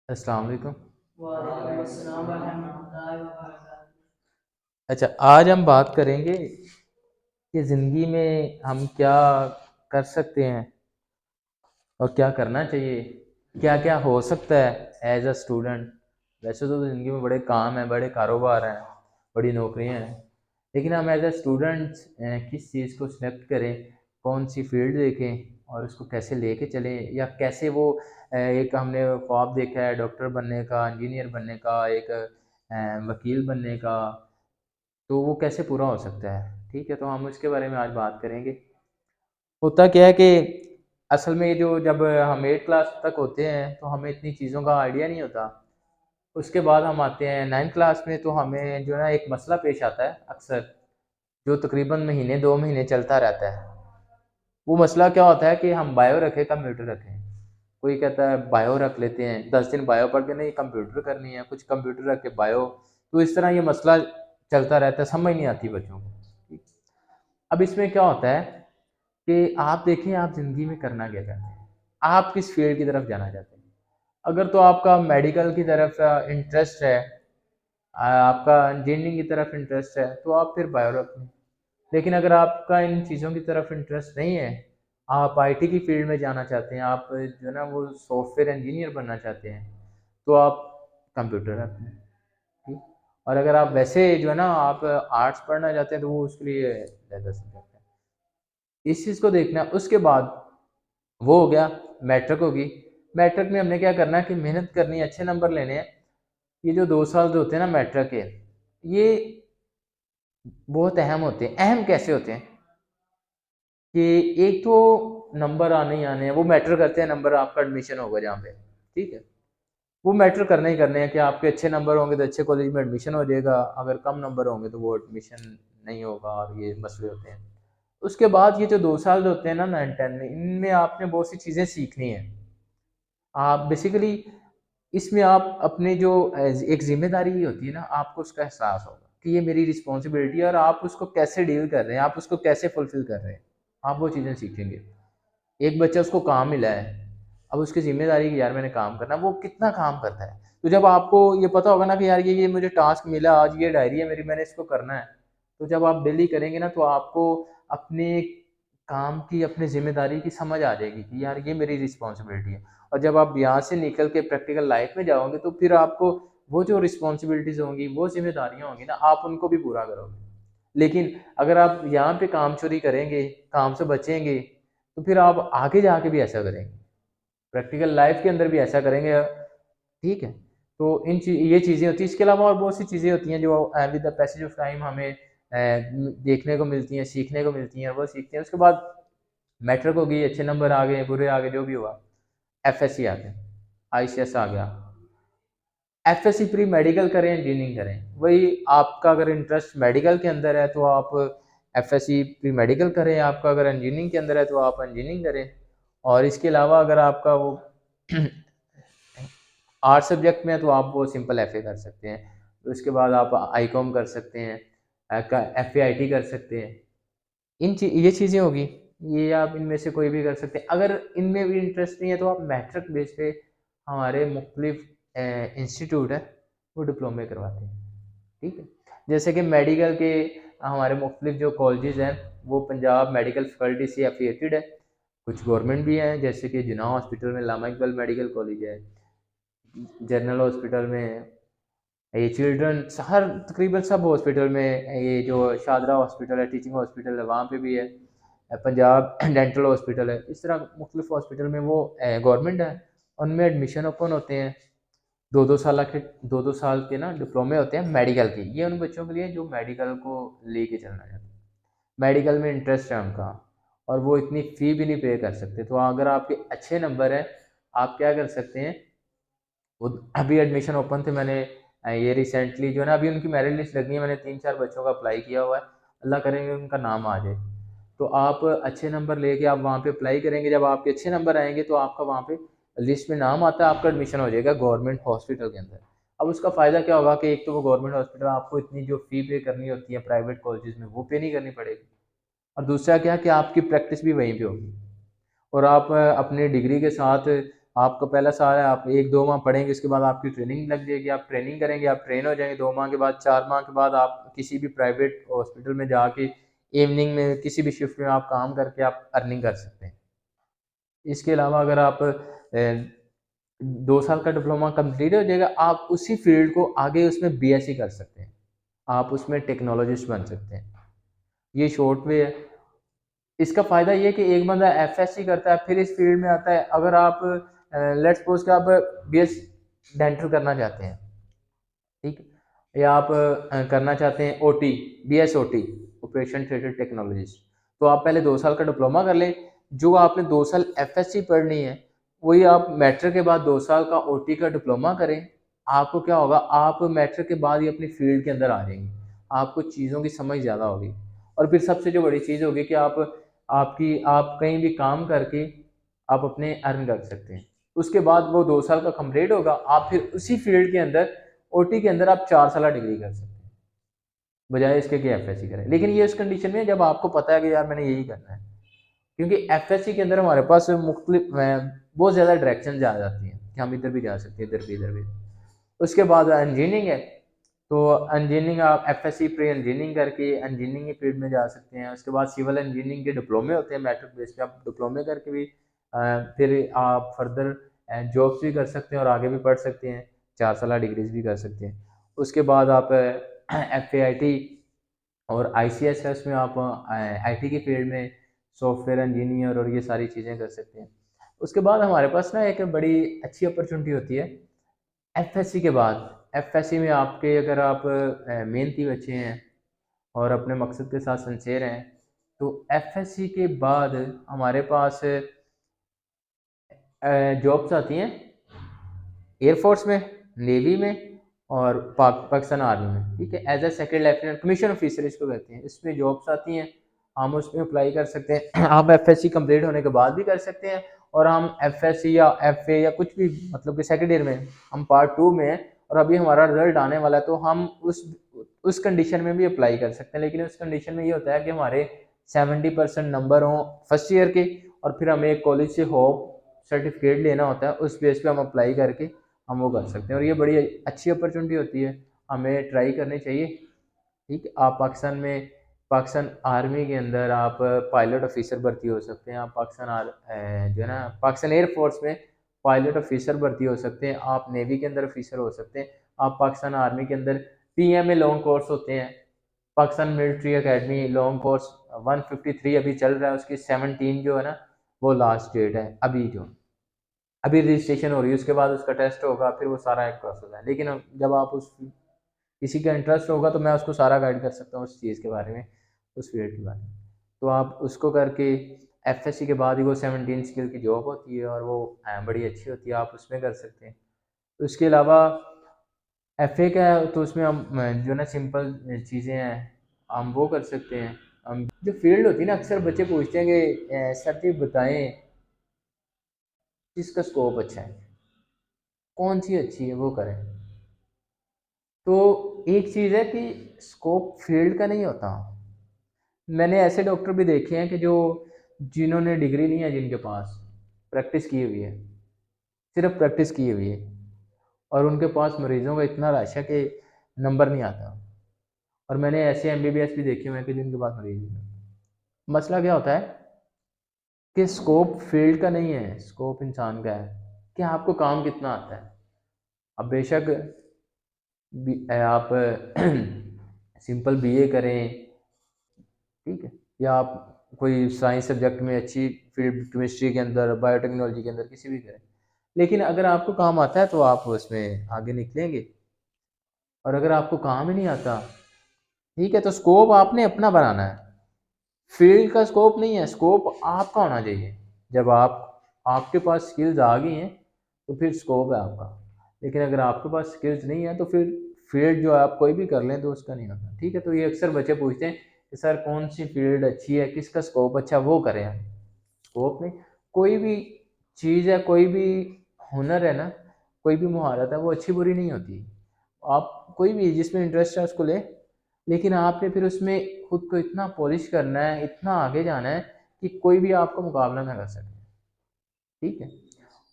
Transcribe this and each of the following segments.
अस्सलाम वालेकुम। वालेकुम अस्सलाम रहमतुल्लाहि व बरकातहू। अच्छा, आज हम बात करेंगे कि ज़िंदगी में हम क्या कर सकते हैं और क्या करना चाहिए, क्या-क्या हो सकता है एज़ अ स्टूडेंट। वैसे तो ज़िंदगी में बड़े काम हैं, बड़े कारोबार हैं, बड़ी नौकरियाँ हैं, लेकिन हम एज़ अ स्टूडेंट्स किस चीज़ को सिलेक्ट करें, कौन-सी फ़ील्ड देखें और उसको कैसे लेके चलें या कैसे वो एक हमने ख्वाब देखा है डॉक्टर बनने का, इंजीनियर बनने का, एक वकील बनने का, तो वो कैसे पूरा हो सकता है? ठीक है, तो हम उसके बारे में आज बात करेंगे। होता क्या है कि असल में ये जो जब हम 8th क्लास तक होते हैं, तो हमें इतनी चीज़ों का आइडिया नहीं होता। उसके बाद हम आते हैं 9th क्लास में, तो हमें जो है ना एक मसला पेश आता है अक्सर, जो तकरीबन महीने 2 महीने चलता रहता है। वो मसला क्या होता है कि हम बायो रखें, कंप्यूटर रखें। कोई कहता है बायो रख लेते हैं, 10 दिन बायो पढ़ के नहीं कंप्यूटर करनी है, कुछ कंप्यूटर रख के बायो। तो इस तरह ये मसला चलता रहता है, समझ नहीं आती बच्चों को। ठीक। अब इसमें क्या होता है कि आप देखिए आप ज़िंदगी में करना क्या चाहते हैं? आप किस फ़ील्ड की तरफ जाना चाहते हैं? अगर तो आपका मेडिकल की तरफ इंटरेस्ट है, आपका इंजीनियरिंग की तरफ इंटरेस्ट है, तो आप फिर बायो रख लें। लेकिन अगर आपका इन चीज़ों की तरफ इंटरेस्ट नहीं है, आप आईटी की फ़ील्ड में जाना चाहते हैं, आप जो है ना वो सॉफ्टवेयर इंजीनियर बनना चाहते हैं, तो आप कंप्यूटर रख लें। ठीक। और अगर आप वैसे जो है ना आप आर्ट्स पढ़ना चाहते हैं, तो वो उसके लिए ज़्यादा सब्जेक्ट है। इस चीज़ को देखना है। उसके बाद वो हो गया, मैट्रिक होगी। मैट्रिक में हमने क्या करना है कि मेहनत करनी है, अच्छे नंबर लेने हैं। ये जो 2 साल जो होते हैं ना मैट्रिक के, ये बहुत अहम होते हैं। अहम कैसे होते हैं कि एक तो नंबर आने ही आने हैं, वो मैटर करते हैं, नंबर आपका एडमिशन होगा जहाँ पे, ठीक है? वो मैटर करने ही करने हैं कि आपके अच्छे नंबर होंगे तो अच्छे कॉलेज में एडमिशन हो जाएगा, अगर कम नंबर होंगे तो वो एडमिशन नहीं होगा और ये मसले होते हैं। उसके बाद ये जो 2 साल जो होते हैं ना 9-10 में, इनमें आपने बहुत सी चीज़ें सीखनी हैं। आप बेसिकली इसमें आप अपने जो एक ज़िम्मेदारी होती है ना, आपको उसका एहसास होगा कि ये मेरी रिस्पॉन्सिबिलिटी है और आप उसको कैसे डील कर रहे हैं, आप उसको कैसे फुलफ़िल कर रहे हैं। आप वो चीज़ें सीखेंगे। एक बच्चा उसको काम मिला है, अब उसकी ज़िम्मेदारी है कि यार मैंने काम करना है, वो कितना काम करता है। तो जब आपको ये पता होगा ना कि यार ये मुझे टास्क मिला आज, ये डायरी है मेरी, मैंने इसको करना है। तो जब आप डेली करेंगे ना तो आपको अपने काम की, अपनी ज़िम्मेदारी की समझ आ जाएगी कि यार ये मेरी रिस्पॉन्सिबिलिटी है। और जब आप यहाँ से निकल के प्रैक्टिकल लाइफ़ में जाओगे तो फिर आपको वो जो रिस्पॉन्सिबिलिटीज़ होंगी, वो ज़िम्मेदारियाँ होंगी ना, आप उनको भी पूरा करोगे। लेकिन अगर आप यहाँ पे काम चोरी करेंगे, काम से बचेंगे, तो फिर आप आगे जाके भी ऐसा करेंगे। प्रैक्टिकल लाइफ़ के अंदर भी ऐसा करेंगे, ठीक है? तो ये चीज़ें होती हैं, इसके अलावा और बहुत सी चीज़ें होती हैं जो with the passage of time हमें देखने को मिलती हैं, सीखने को मिलती हैं, वो सीखते हैं। उसके बाद मैट्रिक हो गई, अच्छे नंबर आ गए, बुरे आ गए, जो भी हुआ, एफएससी आ गया, आईसीएस आ गया। एफएससी प्री मेडिकल करें, इंजीनियरिंग करें, वही आपका अगर इंटरेस्ट मेडिकल के अंदर है तो आप एफएससी प्री मेडिकल करें, आपका अगर इंजीनियरिंग के अंदर है तो आप इंजीनियरिंग करें। और इसके अलावा अगर आपका वो आर्ट सब्जेक्ट में है तो आप वो सिंपल एफए कर सकते हैं। तो उसके बाद आप आईकॉम कर सकते हैं, एफएआईटी कर सकते हैं। ये चीज़ें होगी, ये आप इनमें से कोई भी कर सकते हैं। अगर इनमें भी इंटरेस्ट नहीं है तो आप मैट्रिक बेस पे हमारे मुख्तलिफ इंस्टीट्यूट है, वो डिप्लोमे करवाते हैं, ठीक है? जैसे कि मेडिकल के हमारे मुख्तलिफ जो कॉलेजेस हैं, वो पंजाब मेडिकल फैकल्टी से एफिलिएटेड है। कुछ गवर्नमेंट भी हैं, जैसे कि जिन्ना हॉस्पिटल में लामा इकबाल मेडिकल कॉलेज है, जनरल हॉस्पिटल में ये चिल्ड्रन, हर तकरीबन सब हॉस्पिटल में, ये जो शादरा हॉस्पिटल है, टीचिंग हॉस्पिटल है, वहाँ पे भी है। पंजाब डेंटल हॉस्पिटल है। इस तरह मुख्तलिफ हॉस्पिटल में वो गवर्नमेंट है, उनमें एडमिशन ओपन होते हैं। 2-2 साल के ना डिप्लोमे होते हैं मेडिकल के। ये उन बच्चों के लिए जो मेडिकल को लेके चलना चाहते हैं, मेडिकल में इंटरेस्ट है उनका, और वो इतनी फ़ी भी नहीं पे कर सकते। तो अगर आपके अच्छे नंबर हैं, आप क्या कर सकते हैं, वो अभी एडमिशन ओपन थे, मैंने ये रिसेंटली जो है ना अभी उनकी मेरिट लिस्ट लगनी है, मैंने 3-4 बच्चों का अप्लाई किया हुआ है, अल्लाह करेंगे उनका नाम आ जाए। तो आप अच्छे नंबर लेके आप वहाँ पे अप्लाई करेंगे, जब आपके अच्छे नंबर आएँगे तो आपका वहाँ पे लिस्ट में नाम आता है, आपका एडमिशन हो जाएगा गवर्नमेंट हॉस्पिटल के अंदर। अब उसका फ़ायदा क्या होगा कि एक तो वो गवर्नमेंट हॉस्पिटल आपको इतनी जो फ़ी पे करनी होती है प्राइवेट कॉलेजेस में, वो पे नहीं करनी पड़ेगी। और दूसरा क्या कि आपकी प्रैक्टिस भी वहीं पे होगी और आप अपनी डिग्री के साथ आपका पहला साल है, आप 1-2 माह पढ़ेंगे, उसके बाद आपकी ट्रेनिंग लग जाएगी, आप ट्रेनिंग करेंगे, आप ट्रेन हो जाएंगे। 2 माह के बाद, 4 माह के बाद आप किसी भी प्राइवेट हॉस्पिटल में जाके इवनिंग में किसी भी शिफ्ट में आप काम करके आप अर्निंग कर सकते हैं। इसके अलावा अगर आप 2 साल का डिप्लोमा कंप्लीट हो जाएगा, आप उसी फील्ड को आगे उसमें बीएससी कर सकते हैं, आप उसमें टेक्नोलॉजिस्ट बन सकते हैं। ये शॉर्ट वे है। इसका फ़ायदा ये है कि एक बंदा एफएससी करता है, फिर इस फील्ड में आता है। अगर आप लेट्स सपोज कि आप बीएस डेंटल करना चाहते हैं, ठीक है, या आप करना चाहते हैं OT, BS OT, operation theatre technologist, तो आप पहले 2 साल का डिप्लोमा कर लें। जो आपने 2 साल एफएससी पढ़नी है, वही आप मैट्रिक के बाद 2 साल का ओटी का डिप्लोमा करें। आपको क्या होगा, आप मैट्रिक के बाद ही अपनी फील्ड के अंदर आ जाएंगे, आपको चीज़ों की समझ ज़्यादा होगी। और फिर सबसे जो बड़ी चीज़ होगी कि आप कहीं भी काम करके आप अपने अर्न कर सकते हैं। उसके बाद वो 2 साल का कंप्लीट होगा, आप फिर उसी फील्ड के अंदर ओटी के अंदर आप 4 साल डिग्री कर सकते हैं, बजाय इसके कि एफएससी करें। लेकिन ये उस कंडीशन में है जब आपको पता है कि यार मैंने यही करना है, क्योंकि एफएससी के अंदर हमारे पास मुख्तलिफ बहुत ज़्यादा डायरेक्शन आ जाती हैं कि हम इधर भी जा सकते हैं, इधर भी, इधर भी। उसके बाद इंजीनियरिंग है, तो इंजीनियरिंग आप एफएससी प्री इंजीनियरिंग करके इंजीनियरिंग की फील्ड में जा सकते हैं। उसके बाद सिविल इंजीनियरिंग के डिप्लोमे होते हैं, मैट्रिक बेस पे आप डिप्लोमे करके भी फिर आप फर्दर जॉब्स भी कर सकते हैं और आगे भी पढ़ सकते हैं, 4 साल डिग्रीज भी कर सकते हैं। उसके बाद आप एफ और आईसीएस है, उसमें आप आईटी की फील्ड में सॉफ्टवेयर इंजीनियर और ये सारी चीज़ें कर सकते हैं। उसके बाद हमारे पास ना एक बड़ी अच्छी अपॉर्चुनिटी होती है एफएससी के बाद। एफएससी में आपके, अगर आप मेहनती बच्चे हैं और अपने मकसद के साथ सिंसियर हैं, तो एफएससी के बाद हमारे पास जॉब्स आती हैं एयरफोर्स में, नेवी में और पाकिस्तान आर्मी में, ठीक है, as a second lieutenant commission officer इसको कहते हैं। इसमें जॉब्स आती हैं, हम उसमें अप्लाई कर सकते हैं। हम एफएससी कंप्लीट होने के बाद भी कर सकते हैं, और हम एफएससी या एफए या कुछ भी, मतलब कि सेकेंड ईयर में हम पार्ट 2 में हैं और अभी हमारा रिजल्ट आने वाला है, तो हम उस कंडीशन में भी अप्लाई कर सकते हैं। लेकिन उस कंडीशन में ये होता है कि हमारे 70% नंबर हों फर्स्ट ईयर के, और फिर हमें कॉलेज से होप सर्टिफिकेट लेना होता है, उस बेस पे हम अप्लाई करके हम वो कर सकते हैं। और ये बड़ी अच्छी अपॉर्चुनिटी होती है, हमें ट्राई करनी चाहिए। ठीक है, आप पाकिस्तान आर्मी के अंदर आप पायलट ऑफिसर भर्ती हो सकते हैं, आप जो है ना पाकिस्तान एयरफोर्स में पायलट ऑफिसर भर्ती हो सकते हैं, आप नेवी के अंदर ऑफिसर हो सकते हैं, आप पाकिस्तान आर्मी के अंदर पीएमए लॉन्ग कोर्स होते हैं, Pakistan military academy long course 153 अभी चल रहा है, उसकी 17 जो है ना वो लास्ट डेट है अभी रजिस्ट्रेशन हो रही है। उसके बाद उसका टेस्ट होगा, फिर वो सारा एक प्रोसेस है। लेकिन जब आप किसी का इंटरेस्ट होगा तो मैं उसको सारा गाइड कर सकता हूँ उस चीज़ के बारे में, उस फील्ड के बारे में। तो आप उसको करके एफएससी के बाद ही वो 17 स्किल की जॉब होती है और वो बड़ी अच्छी होती है, आप उसमें कर सकते हैं। उसके अलावा एफए का है, तो उसमें हम जो ना सिंपल चीज़ें हैं हम वो कर सकते हैं। हम जो फील्ड होती है ना, अक्सर बच्चे पूछते हैं कि सर जी बताएं किसका स्कोप अच्छा है, कौन सी अच्छी है वो करें। तो एक चीज़ है कि स्कोप फील्ड का नहीं होता। मैंने ऐसे डॉक्टर भी देखे हैं कि जिन्होंने डिग्री नहीं है, जिनके पास प्रैक्टिस की हुई है, सिर्फ प्रैक्टिस की हुई है, और उनके पास मरीजों का इतना रश है कि नंबर नहीं आता। और मैंने ऐसे एमबीबीएस भी देखे हुए हैं कि जिनके पास मरीज नहीं है। मसला क्या होता है कि स्कोप फील्ड का नहीं है, स्कोप इंसान का है कि आपको काम कितना आता है। अब बेशक आप सिंपल बीए करें, ठीक है, या आप कोई साइंस सब्जेक्ट में अच्छी फील्ड, केमिस्ट्री के अंदर, बायोटेक्नोलॉजी के अंदर, किसी भी करें, लेकिन अगर आपको काम आता है तो आप उसमें आगे निकलेंगे। और अगर आपको काम ही नहीं आता, ठीक है, तो स्कोप आपने अपना बनाना है, फील्ड का स्कोप नहीं है, स्कोप आपका होना चाहिए। जब आपके पास स्किल्स आ गई हैं तो फिर स्कोप है आपका। लेकिन अगर आपके पास स्किल्स नहीं है तो फिर फील्ड जो है आप कोई भी कर लें तो उसका नहीं होता। ठीक है, तो ये अक्सर बच्चे पूछते हैं कि सर कौन सी फील्ड अच्छी है, किसका स्कोप अच्छा, वो करें हम। स्कोप नहीं, कोई भी चीज़ है, कोई भी हुनर है ना, कोई भी महारत है, वो अच्छी बुरी नहीं होती। आप कोई भी जिसमें इंटरेस्ट है उसको ले, लेकिन आपने फिर उसमें खुद को इतना पॉलिश करना है, इतना आगे जाना है कि कोई भी आपका मुकाबला ना कर सके। ठीक है,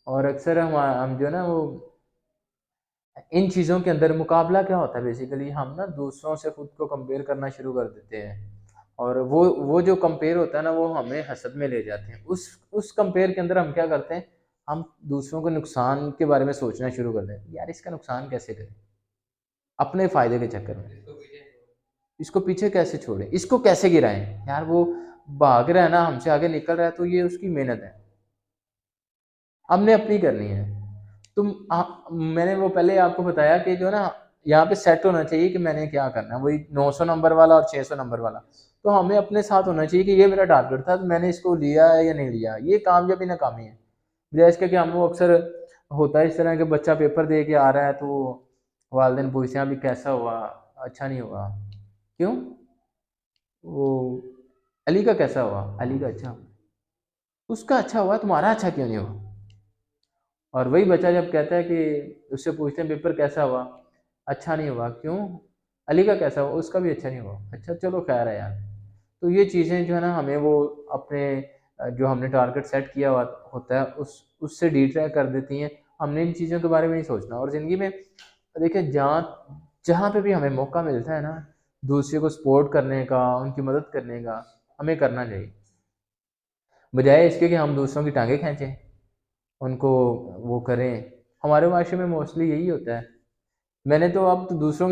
और अक्सर हम जो है ना वो इन चीज़ों के अंदर मुकाबला क्या होता है बेसिकली, हम ना दूसरों से खुद को कंपेयर करना शुरू कर देते हैं, और वो जो कंपेयर होता है ना वो हमें हसद में ले जाते हैं। उस कंपेयर के अंदर हम क्या करते हैं, हम दूसरों के नुकसान के बारे में सोचना शुरू कर देते हैं, यार इसका नुकसान कैसे करें अपने फ़ायदे के चक्कर में, इसको पीछे कैसे छोड़ें, इसको कैसे गिराएँ, यार वो भाग रहा है ना, हमसे आगे निकल रहा है तो ये उसकी मेहनत है, हमने अपनी करनी है। मैंने वो पहले आपको बताया कि जो है ना यहाँ पे सेट होना चाहिए कि मैंने क्या करना है, वही 900 नंबर वाला और 600 नंबर वाला। तो हमें अपने साथ होना चाहिए कि ये मेरा टारगेट था, तो मैंने इसको लिया है या नहीं लिया, ये कामयाबी नाकामी है। बजाय इसके कि हम वो अक्सर होता है इस तरह के, बच्चा पेपर दे के आ रहा है तो वालदेन पूछते हैं अभी कैसा हुआ, अच्छा नहीं हुआ, क्यों, वो अली का कैसा हुआ, अली का अच्छा हुआ, उसका अच्छा हुआ तुम्हारा अच्छा क्यों नहीं हुआ। और वही बच्चा जब कहता है कि उससे पूछते हैं पेपर कैसा हुआ, अच्छा नहीं हुआ, क्यों, अली का कैसा हुआ, उसका भी अच्छा नहीं हुआ, अच्छा चलो खैर है यार। तो ये चीज़ें जो है ना हमें वो अपने जो हमने टारगेट सेट किया हुआ होता है उससे डिट्रैक्ट कर देती हैं। हमने इन चीज़ों के बारे में नहीं सोचना, और ज़िंदगी में देखिए जहाँ जहाँ पे भी हमें मौका मिलता है ना दूसरे को सपोर्ट करने का, उनकी मदद करने का, हमें करना चाहिए, बजाय इसके कि हम दूसरों की टांगें खींचें, उनको वो करें। हमारे माशरे में मोस्टली यही होता है। मैंने तो अब तो दूसरों की